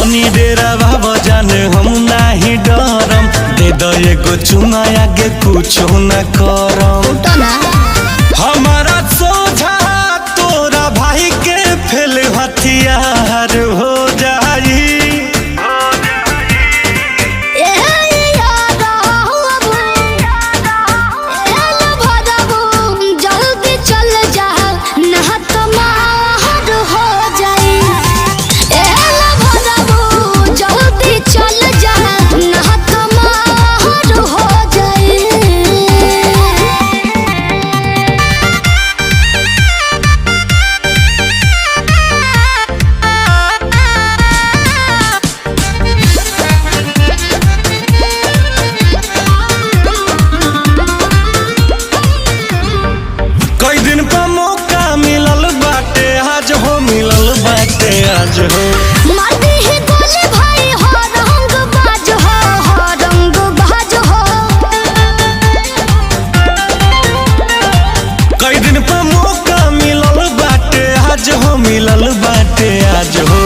जनी डेरा बाबा जाने हम नाही डरम दे दो एगो चुमा आगे कुछ न करम हमारा सोझा तोरा भाई के फेल हथियार हो जाई आज हो मारती ही गोली भाई हो रंग बाज हो रंग बाज हो कई दिन पर मौका मिलल बाटे आज हो मिलल बाटे आज हो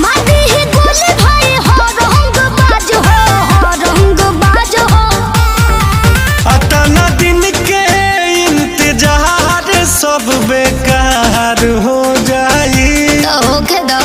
मारती ही गोली भाई हो रंग बाज हो रंग बाज हो अतना दिन के इंतजार सब बेकार हो जाई ओके दो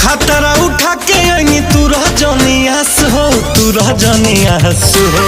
खतरा उठा के तू रह जनियास हो